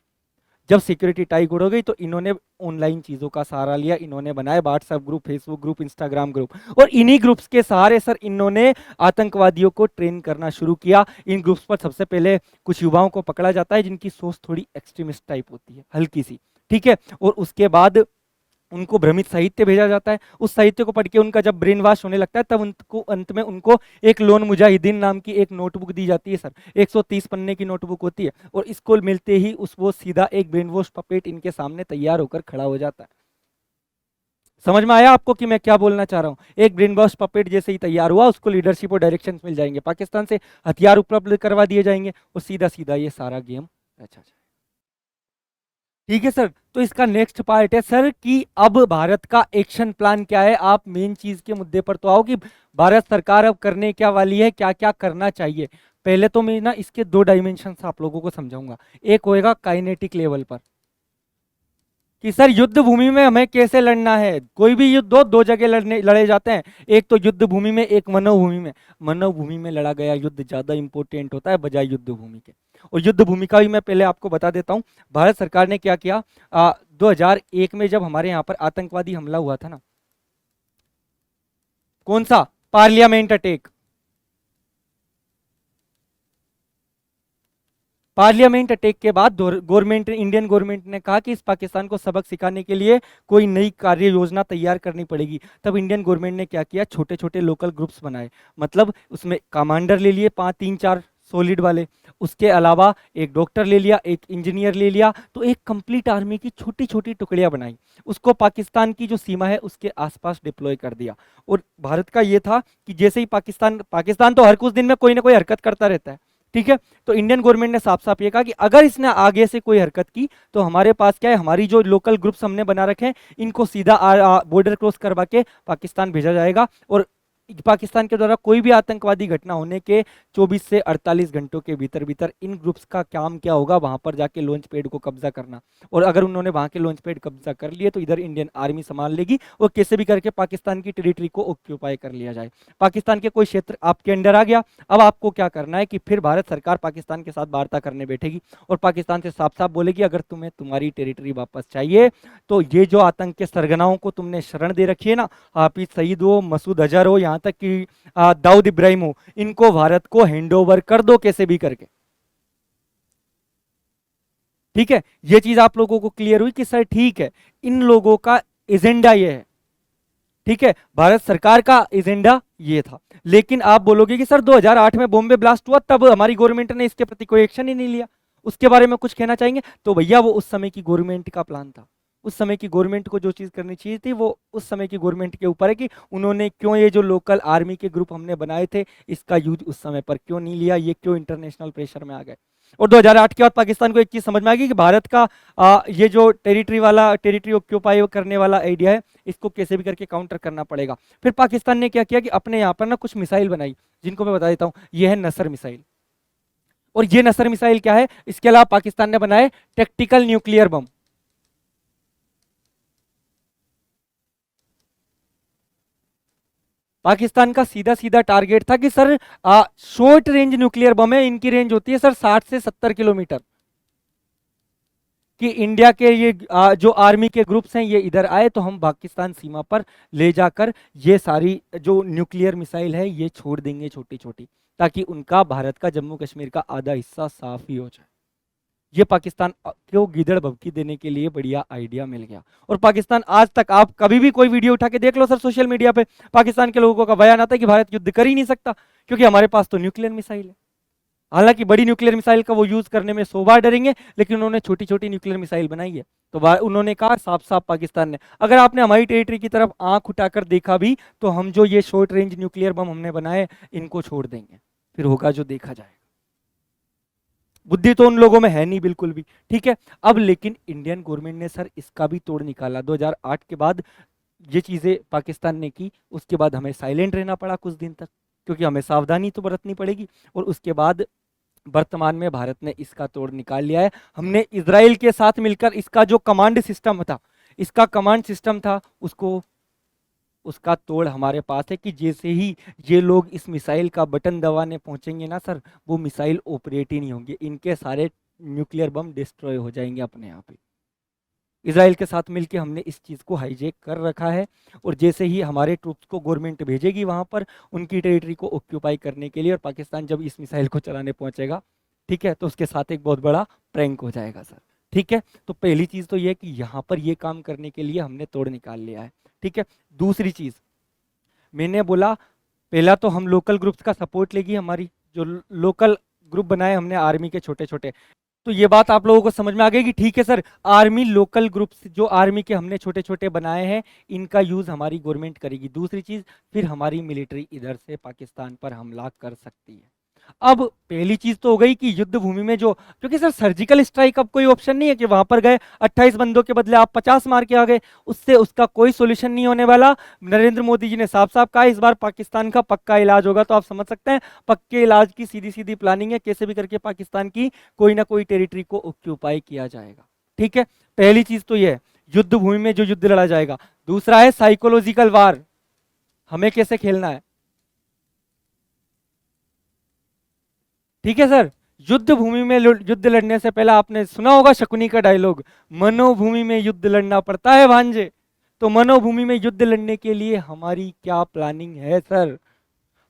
A: जब सिक्योरिटी टाइट हो गई तो इन्होंने ऑनलाइन चीजों का सहारा लिया, इन्होंने बनाए WhatsApp group, Facebook group, Instagram group, और इन्हीं ग्रुप्स के सहारे सर इन्होंने आतंकवादियों को ट्रेन करना शुरू किया। इन ग्रुप्स पर सबसे पहले कुछ युवाओं को पकड़ा जाता है जिनकी सोच थोड़ी एक्सट्रीमिस्ट टाइप होती है, हल्की सी, ठीक है, और उसके बाद उनको भ्रमित साहित्य भेजा जाता है, उस साहित्य को पढ़ के उनका जब ब्रेन वॉश होने लगता है तब उनको अंत में उनको एक लोन मुजाहिदीन नाम की एक नोटबुक दी जाती है सर, 130 पन्ने की नोटबुक होती है, और इसको मिलते ही उस वो सीधा एक ब्रेन वॉश पपेट इनके सामने तैयार होकर खड़ा हो जाता है। समझ में आया आपको कि मैं क्या बोलना चाह रहा हूं? एक ब्रेन वॉश पपेट जैसे ही तैयार हुआ, उसको लीडरशिप और डायरेक्शंस मिल जाएंगे, पाकिस्तान से हथियार उपलब्ध करवा दिए जाएंगे, और सीधा सीधा ये सारा गेम अच्छा, ठीक है सर। तो इसका नेक्स्ट पार्ट है सर कि अब भारत का एक्शन प्लान क्या है। आप मेन चीज के मुद्दे पर तो आओ कि भारत सरकार अब करने क्या वाली है, क्या क्या करना चाहिए। पहले तो मैं ना इसके दो डायमेंशंस आप लोगों को समझाऊंगा। एक होएगा काइनेटिक लेवल पर कि सर युद्ध भूमि में हमें कैसे लड़ना है। कोई भी युद्ध हो, दो जगह लड़े जाते हैं, एक तो युद्ध भूमि में, एक मनोभूमि में। मनोभूमि में लड़ा गया युद्ध ज्यादा इंपॉर्टेंट होता है बजाय युद्ध भूमि के। और युद्ध भूमि का भी मैं पहले आपको बता देता हूं। भारत सरकार ने क्या किया, 2001 में जब हमारे यहाँ पर आतंकवादी हमला हुआ था ना, कौन सा, पार्लियामेंट अटैक, पार्लियामेंट अटैक के बाद गवर्नमेंट, इंडियन गवर्नमेंट ने कहा कि इस पाकिस्तान को सबक सिखाने के लिए कोई नई कार्य योजना तैयार करनी पड़ेगी। तब इंडियन गवर्नमेंट ने क्या किया, छोटे छोटे लोकल ग्रुप्स बनाए, मतलब उसमें कमांडर ले लिए 5-3-4 सॉलिड वाले, उसके अलावा एक डॉक्टर ले लिया, एक इंजीनियर ले लिया, तो एक कंप्लीट आर्मी की छोटी छोटी टुकड़ियां बनाई, उसको पाकिस्तान की जो सीमा है उसके आसपास डिप्लॉय कर दिया। और भारत का ये था कि जैसे ही पाकिस्तान पाकिस्तान तो हर कुछ दिन में कोई ना कोई हरकत करता रहता है, ठीक है, तो इंडियन गवर्नमेंट ने साफ साफ ये कहा कि अगर इसने आगे से कोई हरकत की तो हमारे पास क्या है, हमारी जो लोकल ग्रुप्स हमने बना रखे हैं इनको सीधा बॉर्डर क्रॉस करवा के पाकिस्तान भेजा जाएगा, और पाकिस्तान के द्वारा कोई भी आतंकवादी घटना होने के 24 से 48 घंटों के भीतर भीतर इन ग्रुप्स का काम क्या होगा, वहां पर जाके लॉन्च पैड को कब्जा करना, और अगर उन्होंने वहां के लॉन्च पैड कब्जा कर लिए तो इधर इंडियन आर्मी संभाल लेगी और कैसे भी करके पाकिस्तान की टेरिटरी को ऑक्यूपाई कर लिया जाए। पाकिस्तान के कोई क्षेत्र आपके अंडर आ गया, अब आपको क्या करना है कि फिर भारत सरकार पाकिस्तान के साथ वार्ता करने बैठेगी और पाकिस्तान से साफ साफ बोलेगी अगर तुम्हें तुम्हारी टेरिटरी वापस चाहिए तो ये जो आतंक के सरगनाओं को तुमने शरण दे रखी है ना, हाफिज सईद हो, मसूद अजहर हो, यहाँ तक कि दाऊद इब्राहिम हो, इनको भारत को हैंड ओवर कर दो कैसे भी करके। ठीक है, ये चीज आप लोगों को क्लियर हुई कि सर ठीक है, इन लोगों का एजेंडा ये है, ठीक है, भारत सरकार का एजेंडा ये था। लेकिन आप बोलोगे कि सर 2008 में बॉम्बे ब्लास्ट हुआ तब हमारी गवर्नमेंट ने इसके प्रति कोई एक्शन ही नहीं लिया, उसके बारे में कुछ कहना चाहेंगे? तो भैया वो उस समय की गवर्नमेंट का प्लान था, उस समय की गवर्नमेंट को जो चीज करनी चाहिए थी वो उस समय की गवर्नमेंट के ऊपर है कि उन्होंने क्यों ये जो लोकल आर्मी के ग्रुप हमने बनाए थे इसका यूज उस समय पर क्यों नहीं लिया, ये क्यों इंटरनेशनल प्रेशर में आ गए। और 2008 के बाद पाकिस्तान को एक चीज समझ में आ गई कि भारत का ये जो टेरिटरी ऑक्यूपाई करने वाला आइडिया है इसको कैसे भी करके काउंटर करना पड़ेगा। फिर पाकिस्तान ने क्या किया कि अपने यहाँ पर ना कुछ मिसाइल बनाई, जिनको मैं बता देता हूँ, ये है नसर मिसाइल। और ये नसर मिसाइल क्या है, इसके अलावा पाकिस्तान ने बनाए टेक्टिकल न्यूक्लियर बम। पाकिस्तान का सीधा सीधा टारगेट था कि sir short range nuclear bomb है, इनकी रेंज होती है सर 60 से 70 किलोमीटर, कि इंडिया के ये जो आर्मी के ग्रुप्स हैं ये इधर आए तो हम पाकिस्तान सीमा पर ले जाकर ये सारी जो न्यूक्लियर मिसाइल है ये छोड़ देंगे छोटी छोटी, ताकि उनका भारत का जम्मू कश्मीर का आधा हिस्सा साफ ही हो जाए। ये पाकिस्तान को गीदड़ भभकी देने के लिए बढ़िया आइडिया मिल गया। और पाकिस्तान आज तक, आप कभी भी कोई वीडियो उठा के देख लो सर सोशल मीडिया पे, पाकिस्तान के लोगों का बयान आता है कि भारत युद्ध कर ही नहीं सकता क्योंकि हमारे पास तो न्यूक्लियर मिसाइल है। हालांकि बड़ी न्यूक्लियर मिसाइल का वो यूज करने में 100 बार डरेंगे, लेकिन उन्होंने छोटी छोटी न्यूक्लियर मिसाइल बनाई है। तो उन्होंने कहा साफ साफ पाकिस्तान ने, अगर आपने हमारी टेरिटरी की तरफ आंख उठाकर देखा भी, तो हम जो ये शॉर्ट रेंज न्यूक्लियर बम हमने बनाए, इनको छोड़ देंगे, फिर होगा जो देखा जाएगा। बुद्धि तो उन लोगों में है नहीं बिल्कुल भी, ठीक है। अब लेकिन इंडियन गवर्नमेंट ने सर इसका भी तोड़ निकाला। 2008 के बाद ये चीजें पाकिस्तान ने की, उसके बाद हमें साइलेंट रहना पड़ा कुछ दिन तक, क्योंकि हमें सावधानी तो बरतनी पड़ेगी। और उसके बाद वर्तमान में भारत ने इसका तोड़ निकाल लिया है। हमने इजराइल के साथ मिलकर इसका जो कमांड सिस्टम था, इसका कमांड सिस्टम था, उसको उसका तोड़ हमारे पास है कि जैसे ही ये लोग इस मिसाइल का बटन दबाने पहुंचेंगे ना सर, वो मिसाइल ऑपरेट ही नहीं होंगे, इनके सारे न्यूक्लियर बम डिस्ट्रॉय हो जाएंगे अपने आप ही। इसराइल के साथ मिलकर हमने इस चीज़ को हाईजेक कर रखा है। और जैसे ही हमारे ट्रूप्स को गवर्नमेंट भेजेगी वहां पर उनकी टेरिटरी को ऑक्यूपाई करने के लिए, और पाकिस्तान जब इस मिसाइल को चलाने पहुंचेगा, ठीक है, तो उसके साथ एक बहुत बड़ा प्रैंक हो जाएगा सर, ठीक है। तो पहली चीज़ तो ये कि यहाँ पर ये काम करने के लिए हमने तोड़ निकाल लिया है, ठीक है। दूसरी चीज़ मैंने बोला, पहला तो हम लोकल ग्रुप्स का सपोर्ट लेगी, हमारी जो लोकल ग्रुप बनाए हमने आर्मी के छोटे छोटे, तो ये बात आप लोगों को समझ में आ गई कि ठीक है सर, आर्मी लोकल ग्रुप्स जो आर्मी के हमने छोटे छोटे बनाए हैं, इनका यूज हमारी गवर्नमेंट करेगी। दूसरी चीज, फिर हमारी मिलिट्री इधर से पाकिस्तान पर हमला कर सकती है। अब पहली चीज तो हो गई कि युद्ध भूमि में जो, क्योंकि सर सर्जिकल स्ट्राइक अब कोई ऑप्शन नहीं है कि वहां पर गए 28 बंदों के बदले आप 50 मार के आ गए, उससे उसका कोई सोल्यूशन नहीं होने वाला। नरेंद्र मोदी जी ने साफ साफ कहा इस बार पाकिस्तान का पक्का इलाज होगा, तो आप समझ सकते हैं पक्के इलाज की सीधी सीधी प्लानिंग है, कैसे भी करके पाकिस्तान की कोई ना कोई टेरिटरी को ऑक्यूपाई किया जाएगा, ठीक है। पहली चीज तो यह है युद्ध भूमि में जो युद्ध लड़ा जाएगा। दूसरा है साइकोलॉजिकल वार, हमें कैसे खेलना है, ठीक है सर। युद्ध भूमि में युद्ध लड़ने से पहले आपने सुना होगा शकुनी का डायलॉग, मनोभूमि में युद्ध लड़ना पड़ता है भांजे। तो मनोभूमि में युद्ध लड़ने के लिए हमारी क्या प्लानिंग है सर,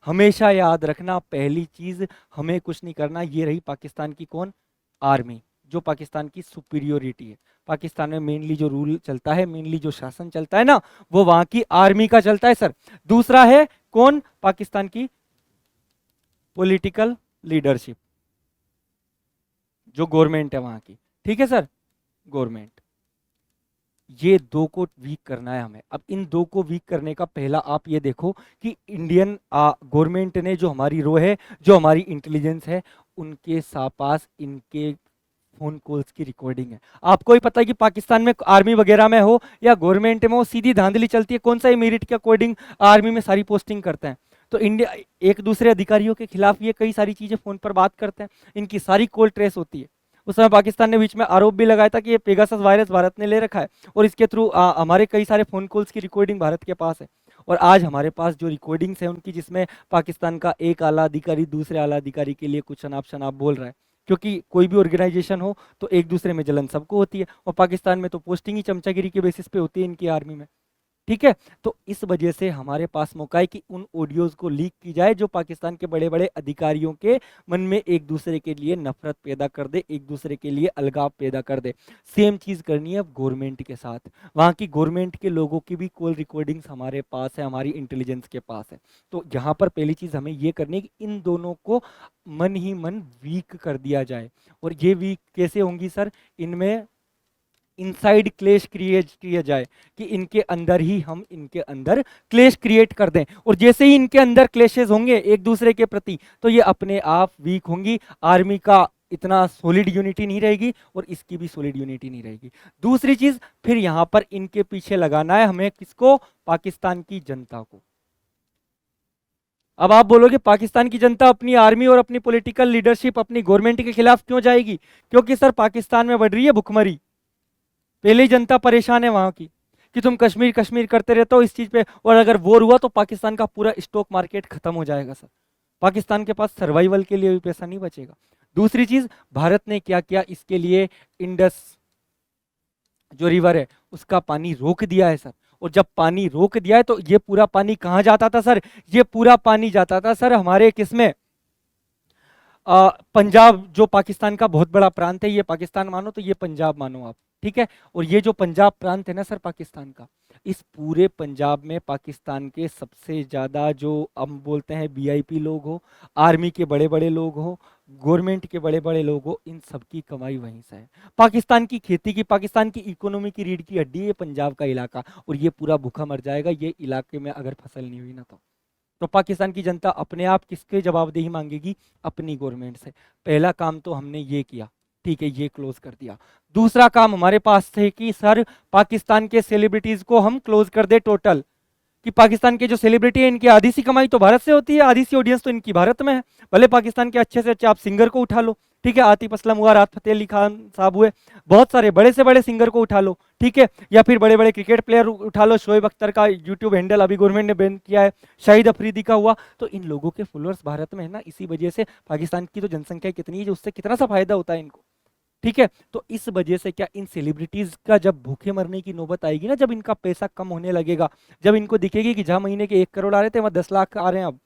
A: हमेशा याद रखना, पहली चीज हमें कुछ नहीं करना। ये रही पाकिस्तान की कौन, आर्मी, जो पाकिस्तान की सुपीरियोरिटी है। पाकिस्तान में मेनली जो रूल चलता है, मेनली जो शासन चलता है ना, वो वहां की आर्मी का चलता है सर। दूसरा है कौन, पाकिस्तान की पॉलिटिकल लीडरशिप, जो गवर्नमेंट है वहां की, ठीक है सर, गवर्नमेंट। ये दो को वीक करना है हमें। अब इन दो को वीक करने का पहला आप ये देखो कि इंडियन गवर्नमेंट ने जो हमारी रो है, जो हमारी इंटेलिजेंस है, उनके पास इनके फोन कॉल्स की रिकॉर्डिंग है। आपको ही पता है कि पाकिस्तान में आर्मी वगैरह में हो या गवर्नमेंट में हो, सीधी धांधली चलती है, कौन सा मेरिट के अकॉर्डिंग आर्मी में सारी पोस्टिंग करते हैं। तो इंडिया एक दूसरे अधिकारियों के खिलाफ ये कई सारी चीजें फोन पर बात करते हैं, इनकी सारी कॉल ट्रेस होती है। उस समय पाकिस्तान ने बीच में आरोप भी लगाया था कि ये पेगासस वायरस भारत ने ले रखा है, और इसके थ्रू हमारे कई सारे फोन कॉल्स की रिकॉर्डिंग भारत के पास है। और आज हमारे पास जो रिकॉर्डिंग्स है उनकी, जिसमें पाकिस्तान का एक आला अधिकारी दूसरे आला अधिकारी के लिए कुछ अनाप शनाप बोल रहा है, क्योंकि कोई भी ऑर्गेनाइजेशन हो तो एक दूसरे में जलन सबको होती है, और पाकिस्तान में तो पोस्टिंग ही चमचागिरी के बेसिस पे होती है इनकी आर्मी में, ठीक है। तो इस वजह से हमारे पास मौका है कि उन ऑडियोज को लीक की जाए जो पाकिस्तान के बड़े बड़े अधिकारियों के मन में एक दूसरे के लिए नफरत पैदा कर दे, एक दूसरे के लिए अलगाव पैदा कर दे। सेम चीज करनी है अब गवर्नमेंट के साथ, वहां की गवर्नमेंट के लोगों की भी कॉल रिकॉर्डिंग्स हमारे पास है, हमारी इंटेलिजेंस के पास है। तो यहाँ पर पहली चीज हमें ये करनी है कि इन दोनों को मन ही मन वीक कर दिया जाए। और ये वीक कैसे होंगी सर, इनमें इनसाइड क्लेश क्रिएट किया जाए, कि इनके अंदर ही हम इनके अंदर क्लेश क्रिएट कर दें, और जैसे ही इनके अंदर क्लेशेस होंगे एक दूसरे के प्रति, तो ये अपने आप वीक होंगी। आर्मी का इतना सॉलिड यूनिटी नहीं रहेगी और इसकी भी सॉलिड यूनिटी नहीं रहेगी। दूसरी चीज, फिर यहां पर इनके पीछे लगाना है हमें किसको, पाकिस्तान की जनता को। अब आप बोलोगे पाकिस्तान की जनता अपनी आर्मी और अपनी पॉलिटिकल लीडरशिप, अपनी गवर्नमेंट के खिलाफ क्यों जाएगी, क्योंकि सर पाकिस्तान में बढ़ रही है भुखमरी। पहले ही जनता परेशान है वहां की कि तुम कश्मीर कश्मीर करते रहते हो इस चीज पे, और अगर वॉर हुआ तो पाकिस्तान का पूरा स्टॉक मार्केट खत्म हो जाएगा सर। पाकिस्तान के पास सर्वाइवल के लिए भी पैसा नहीं बचेगा। दूसरी चीज, भारत ने क्या किया इसके लिए, इंडस जो रिवर है उसका पानी रोक दिया है सर। और जब पानी रोक दिया है तो ये पूरा पानी कहाँ जाता था सर, ये पूरा पानी जाता था सर हमारे किसमें, पंजाब, जो पाकिस्तान का बहुत बड़ा प्रांत है। ये पाकिस्तान मानो तो ये पंजाब मानो आप, ठीक है। और ये जो पंजाब प्रांत है ना सर पाकिस्तान का, इस पूरे पंजाब में पाकिस्तान के सबसे ज्यादा जो हम बोलते हैं वीआईपी लोग हो, आर्मी के बड़े बड़े लोग हो, गवर्नमेंट के बड़े बड़े लोगों, इन सब की कमाई वहीं से है। पाकिस्तान की खेती की, पाकिस्तान की इकोनॉमी की रीढ़ की हड्डी है पंजाब का इलाका, और ये पूरा भूखा मर जाएगा ये इलाके में अगर फसल नहीं हुई ना तो पाकिस्तान की जनता अपने आप किसके जवाबदेही मांगेगी? अपनी गवर्नमेंट से। पहला काम तो हमने ये किया, ठीक है, ये क्लोज कर दिया। दूसरा काम हमारे पास थे कि सर पाकिस्तान के सेलिब्रिटीज को हम क्लोज कर दे टोटल, कि पाकिस्तान के जो सेलिब्रिटी है इनकी आधी सी कमाई तो भारत से होती है, आधी सी ऑडियंस तो इनकी भारत में है। भले पाकिस्तान के अच्छे से अच्छे आप सिंगर को उठा लो, ठीक है, आतिफ असलम हुआ, राहत फतेह अली खान साहब हुए, बहुत सारे बड़े से बड़े सिंगर को उठा लो, ठीक है, या फिर बड़े बड़े क्रिकेट प्लेयर उठा लो, शोएब अख्तर का यूट्यूब हैंडल अभी गवर्नमेंट ने बैन किया है, शाहिद अफरीदी का हुआ, तो इन लोगों के फॉलोअर्स भारत में है ना, इसी वजह से पाकिस्तान की तो जनसंख्या कितनी है, उससे कितना सा फायदा होता है इनको, ठीक है। तो इस वजह से क्या इन सेलिब्रिटीज का जब भूखे मरने की नौबत आएगी ना, जब इनका पैसा कम होने लगेगा, जब इनको दिखेगी कि जहां महीने के 1 करोड़ आ रहे थे वहां 10 लाख आ रहे हैं अब,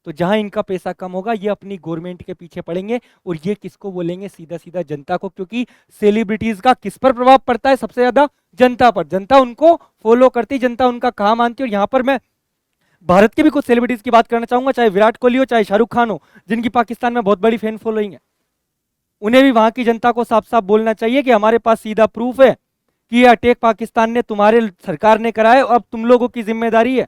A: तो जहां इनका पैसा कम होगा ये अपनी गवर्नमेंट के पीछे पड़ेंगे, और ये किसको बोलेंगे? सीधा सीधा जनता को, क्योंकि सेलिब्रिटीज का किस पर प्रभाव पड़ता है? सबसे ज्यादा जनता पर। जनता उनको फॉलो करती, जनता उनका कहा मानती है। और यहां पर मैं भारत के भी कुछ सेलिब्रिटीज की बात करना चाहूंगा, चाहे विराट कोहली हो, चाहे शाहरुख खान हो, जिनकी पाकिस्तान में बहुत बड़ी फैन फॉलोइंग है। उन्हें भी वहां की जनता को साफ साफ बोलना चाहिए कि हमारे पास सीधा प्रूफ है कि ये अटैक पाकिस्तान ने, तुम्हारे सरकार ने कराया, और अब तुम लोगों की जिम्मेदारी है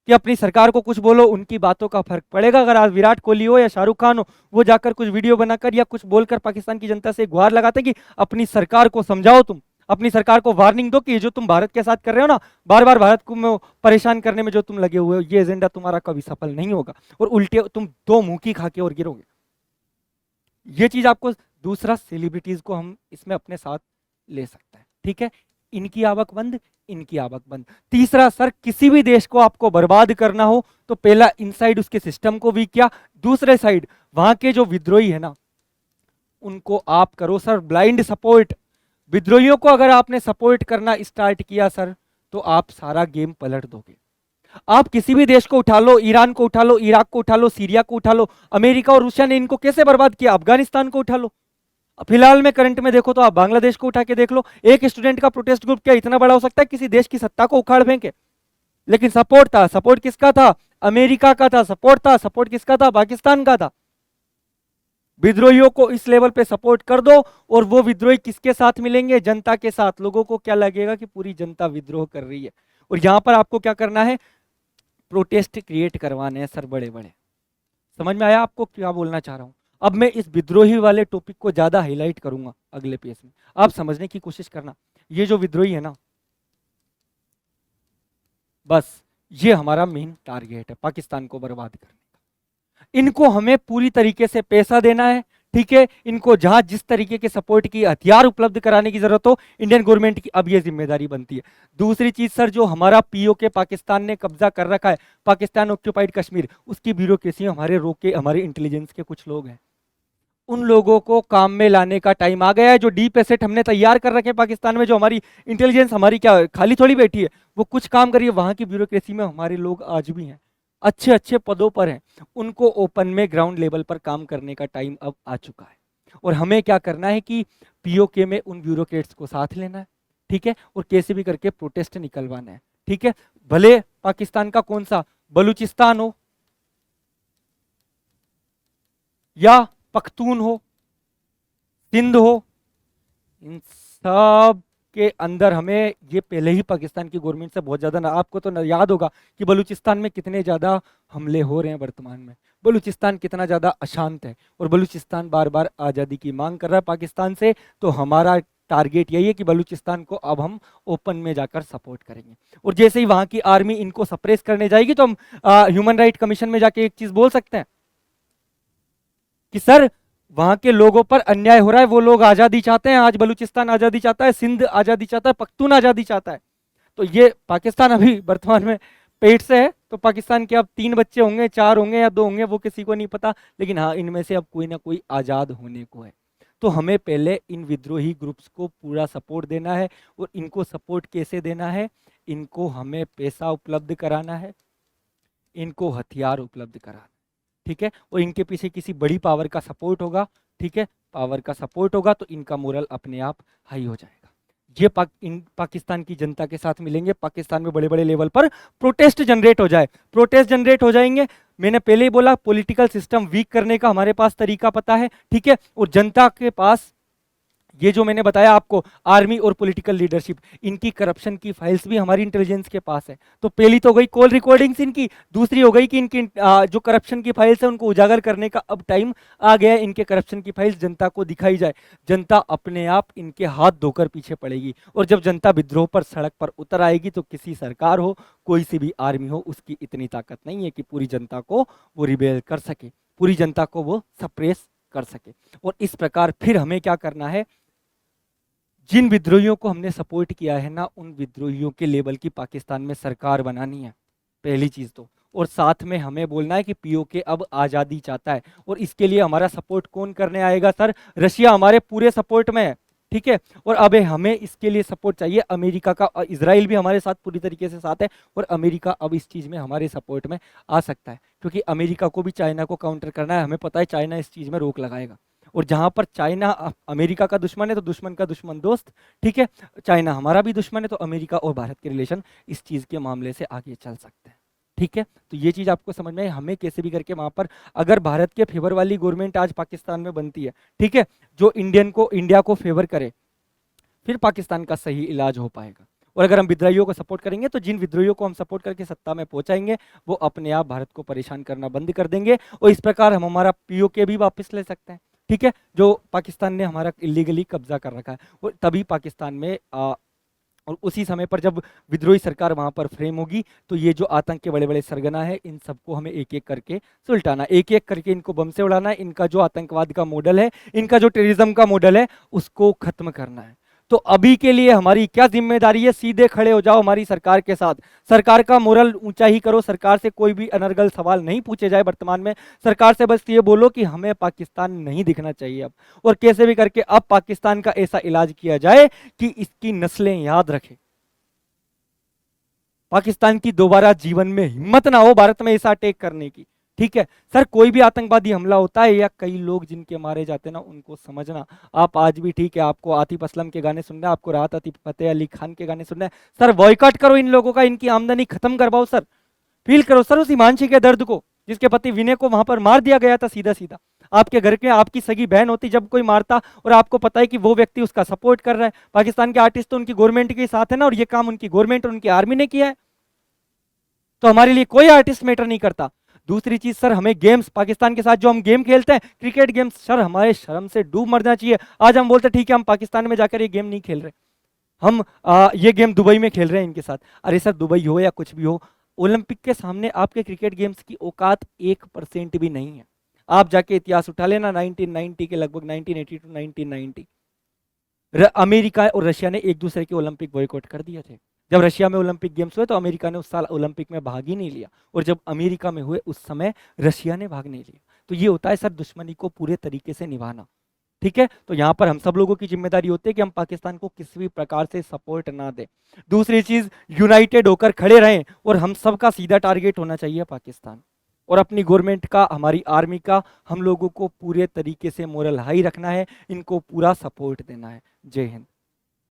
A: कि अपनी सरकार को कुछ बोलो, उनकी बातों का फर्क पड़ेगा। अगर आज विराट कोहली हो या शाहरुख खान हो, वो जाकर कुछ वीडियो बनाकर या कुछ बोलकर पाकिस्तान की जनता से गुहार लगाते कि अपनी सरकार को समझाओ, तुम अपनी सरकार को वार्निंग दो कि ये जो तुम भारत के साथ कर रहे हो ना, बार बार भारत को परेशान करने में जो तुम लगे हुए हो, ये एजेंडा तुम्हारा कभी सफल नहीं होगा, और उल्टे तुम दो मुंह की खा के और गिरोगे। ये चीज आपको, दूसरा सेलिब्रिटीज को हम इसमें अपने साथ ले सकते हैं, ठीक है, इनकी आवक बंद, इनकी आवक बंद। तीसरा सर, किसी भी देश को आपको बर्बाद करना हो तो पहला इनसाइड उसके सिस्टम को वीक किया, दूसरे साइड वहां के जो विद्रोही है ना उनको आप करो सर ब्लाइंड सपोर्ट। विद्रोहियों को अगर आपने सपोर्ट करना स्टार्ट किया सर, तो आप सारा गेम पलट दोगे। आप किसी भी देश को उठा लो, ईरान को उठा लो, इराक को उठा लो, सीरिया को उठा लो, अमेरिका और रूसिया ने इनको कैसे बर्बाद किया, अफगानिस्तान को उठा लो, फिलहाल में करंट में देखो तो आप बांग्लादेश को उठा के देख लो। एक स्टूडेंट का प्रोटेस्ट ग्रुप क्या इतना बड़ा हो सकता है किसी देश की सत्ता को उखाड़ फेंके? लेकिन सपोर्ट था, सपोर्ट किसका था? अमेरिका का था। सपोर्ट था, सपोर्ट किसका था? पाकिस्तान का था। विद्रोहियों को इस लेवल पे सपोर्ट कर दो, और वो विद्रोही किसके साथ मिलेंगे? जनता के साथ। लोगों को क्या लगेगा कि पूरी जनता विद्रोह कर रही है, और यहां पर आपको क्या करना है? प्रोटेस्ट क्रिएट करवाने हैं सर बड़े बड़े। समझ में आया आपको क्या बोलना चाह रहा हूं? अब मैं इस विद्रोही वाले टॉपिक को ज्यादा हाईलाइट करूंगा अगले पेज में, आप समझने की कोशिश करना। ये जो विद्रोही है ना, बस ये हमारा मेन टारगेट है पाकिस्तान को बर्बाद करने का। इनको हमें पूरी तरीके से पैसा देना है, ठीक है, इनको जहां जिस तरीके के सपोर्ट की हथियार उपलब्ध कराने की जरूरत हो, इंडियन गवर्नमेंट की अब ये जिम्मेदारी बनती है। दूसरी चीज सर, जो हमारा पीओके पाकिस्तान ने कब्जा कर रखा है, पाकिस्तान ऑक्यूपाइड कश्मीर, उसकी ब्यूरोक्रेसी हमारे रोके, हमारे इंटेलिजेंस के कुछ लोग हैं, उन लोगों को काम में लाने का टाइम आ गया है। जो डीप एसेट हमने तैयार कर रखे पाकिस्तान में, जो हमारी इंटेलिजेंस हमारी क्या खाली थोड़ी बैठी है, वो कुछ काम करिए। वहां की ब्यूरोक्रेसी में हमारे लोग आज भी हैं, अच्छे अच्छे पदों पर हैं, उनको ओपन में ग्राउंड लेवल पर काम करने का टाइम अब आ चुका है। और हमें क्या करना है कि पीओके में उन ब्यूरोक्रेट्स को साथ लेना है, ठीक है, और कैसे भी करके प्रोटेस्ट निकलवाना है, ठीक है। भले पाकिस्तान का कौन सा, बलूचिस्तान हो या पख्तून हो, सिंध हो, इन सब के अंदर हमें ये पहले ही पाकिस्तान की गवर्नमेंट से बहुत ज्यादा, आपको तो याद होगा कि बलूचिस्तान में कितने ज्यादा हमले हो रहे हैं वर्तमान में, बलूचिस्तान कितना ज्यादा अशांत है, और बलूचिस्तान बार बार आज़ादी की मांग कर रहा है पाकिस्तान से। तो हमारा टारगेट यही है कि बलूचिस्तान को अब हम ओपन में जाकर सपोर्ट करेंगे, और जैसे ही वहां की आर्मी इनको सप्रेस करने जाएगी तो हम ह्यूमन राइट कमीशन में जाके एक चीज बोल सकते हैं कि सर वहां के लोगों पर अन्याय हो रहा है, वो लोग आजादी चाहते हैं, आज बलूचिस्तान आजादी चाहता है, सिंध आजादी चाहता है, पख्तून आजादी चाहता है। तो ये पाकिस्तान अभी वर्तमान में पेट से है, तो पाकिस्तान के अब 3 बच्चे होंगे, 4 होंगे या 2 होंगे, वो किसी को नहीं पता, लेकिन हाँ इनमें से अब कोई ना कोई आजाद होने को है। तो हमें पहले इन विद्रोही ग्रुप्स को पूरा सपोर्ट देना है, और इनको सपोर्ट कैसे देना है? इनको हमें पैसा उपलब्ध कराना है, इनको हथियार उपलब्ध कराना, ठीक है, और इनके पीछे किसी बड़ी पावर का सपोर्ट होगा, ठीक है, पावर का सपोर्ट होगा तो इनका मोरल अपने आप हाई हो जाएगा। ये पाकिस्तान की जनता के साथ मिलेंगे, पाकिस्तान में बड़े बड़े लेवल पर प्रोटेस्ट जनरेट हो जाए, प्रोटेस्ट जनरेट हो जाएंगे। मैंने पहले ही बोला पॉलिटिकल सिस्टम वीक करने का हमारे पास तरीका पता है, ठीक है। और जनता के पास ये जो मैंने बताया आपको, आर्मी और पॉलिटिकल लीडरशिप, इनकी करप्शन की फाइल्स भी हमारी इंटेलिजेंस के पास है। तो पहली तो हो गई कॉल रिकॉर्डिंग्स इनकी, दूसरी हो गई कि इनकी जो करप्शन की फाइल्स है उनको उजागर करने का अब टाइम आ गया है। इनके करप्शन की फाइल्स जनता को दिखाई जाए, जनता अपने आप इनके हाथ धोकर पीछे पड़ेगी। और जब जनता विद्रोह पर सड़क पर उतर आएगी तो किसी सरकार हो, कोई सी भी आर्मी हो, उसकी इतनी ताकत नहीं है कि पूरी जनता को वो रिबेल कर सके, पूरी जनता को वो सप्रेस कर सके। और इस प्रकार फिर हमें क्या करना है, जिन विद्रोहियों को हमने सपोर्ट किया है ना, उन विद्रोहियों के लेवल की पाकिस्तान में सरकार बनानी है, पहली चीज तो। और साथ में हमें बोलना है कि पीओके अब आजादी चाहता है, और इसके लिए हमारा सपोर्ट कौन करने आएगा सर? रशिया हमारे पूरे सपोर्ट में है, ठीक है। और अब हमें इसके लिए सपोर्ट चाहिए अमेरिका का, इजराइल भी हमारे साथ पूरी तरीके से साथ है, और अमेरिका अब इस चीज में हमारे सपोर्ट में आ सकता है, क्योंकि अमेरिका को भी चाइना को काउंटर करना है। हमें पता है चाइना इस चीज में रोक लगाएगा, और जहां पर चाइना अमेरिका का दुश्मन है तो दुश्मन का दुश्मन दोस्त, ठीक है। चाइना हमारा भी दुश्मन है, तो अमेरिका और भारत के रिलेशन इस चीज के मामले से आगे चल सकते हैं, ठीक है। तो ये चीज आपको समझ में है, हमें कैसे भी करके वहां पर अगर भारत के फेवर वाली गवर्नमेंट आज पाकिस्तान में बनती है, ठीक है, जो इंडिया को फेवर करे, फिर पाकिस्तान का सही इलाज हो पाएगा। और अगर हम विद्रोहियों को सपोर्ट करेंगे तो जिन विद्रोहियों को हम सपोर्ट करके सत्ता में पहुंचाएंगे वो अपने आप भारत को परेशान करना बंद कर देंगे, और इस प्रकार हम हमारा पीओके भी वापस ले सकते हैं, ठीक है, जो पाकिस्तान ने हमारा इलीगली कब्जा कर रखा है। और तभी पाकिस्तान में और उसी समय पर जब विद्रोही सरकार वहां पर फ्रेम होगी, तो ये जो आतंक के बड़े बड़े सरगना है, इन सबको हमें एक एक करके सुलटाना, एक एक करके इनको बम से उड़ाना है। इनका जो आतंकवाद का मॉडल है, इनका जो टेररिज्म का मॉडल है, उसको खत्म करना है। तो अभी के लिए हमारी क्या जिम्मेदारी है? सीधे खड़े हो जाओ हमारी सरकार के साथ, सरकार का मोरल ऊंचा ही करो, सरकार से कोई भी अनर्गल सवाल नहीं पूछे जाए वर्तमान में। सरकार से बस ये बोलो कि हमें पाकिस्तान नहीं दिखना चाहिए अब, और कैसे भी करके अब पाकिस्तान का ऐसा इलाज किया जाए कि इसकी नस्लें याद रखें, पाकिस्तान की दोबारा जीवन में हिम्मत ना हो भारत में ऐसा अटैक करने की, ठीक है। सर कोई भी आतंकवादी हमला होता है या कई लोग जिनके मारे जाते हैं ना, उनको समझना। आप आज भी, ठीक है, आपको आतिफ असलम के गाने सुनना है, आपको राहत फतेह अली खान के गाने सुनना है, सर बॉयकॉट करो इन लोगों का, इनकी आमदनी खत्म करवाओ सर, फील करो सर उस हिमांशी के दर्द को, जिसके पति विनय को वहां पर मार दिया गया था सीधा सीधा। आपके घर के आपकी सगी बहन होती जब कोई मारता, और आपको पता है कि वो व्यक्ति उसका सपोर्ट कर रहा है। पाकिस्तान के आर्टिस्ट तो उनकी गवर्नमेंट के साथ है ना, और ये काम उनकी गवर्नमेंट और उनकी आर्मी ने किया है, तो हमारे लिए कोई आर्टिस्ट मैटर नहीं करता। दूसरी चीज सर, हमें गेम्स, पाकिस्तान के साथ जो हम गेम खेलते हैं, क्रिकेट गेम्स, सर हमारे शर्म से डूब मरना चाहिए। आज हम बोलते ठीक है हम पाकिस्तान में जाकर ये गेम नहीं खेल रहे, हम ये गेम दुबई में खेल रहे हैं इनके साथ। अरे सर दुबई हो या कुछ भी हो, ओलंपिक के सामने आपके क्रिकेट गेम्स की औकात 1% भी नहीं है। आप जाके इतिहास उठा लेना 1990 के लगभग, 1980 टू 1990, अमेरिका और रशिया ने एक दूसरे के ओलंपिक बॉयकॉट कर दिए थे। जब रशिया में ओलंपिक गेम्स हुए तो अमेरिका ने उस साल ओलंपिक में भाग ही नहीं लिया, और जब अमेरिका में हुए उस समय रशिया ने भाग नहीं लिया। तो ये होता है सर दुश्मनी को पूरे तरीके से निभाना, ठीक है। तो यहाँ पर हम सब लोगों की जिम्मेदारी होती है कि हम पाकिस्तान को किसी भी प्रकार से सपोर्ट ना दें। दूसरी चीज, यूनाइटेड होकर खड़े रहें, और हम सबका सीधा टारगेट होना चाहिए पाकिस्तान, और अपनी गवर्नमेंट का, हमारी आर्मी का, हम लोगों को पूरे तरीके से मोरल हाई रखना है, इनको पूरा सपोर्ट देना है। जय हिंद।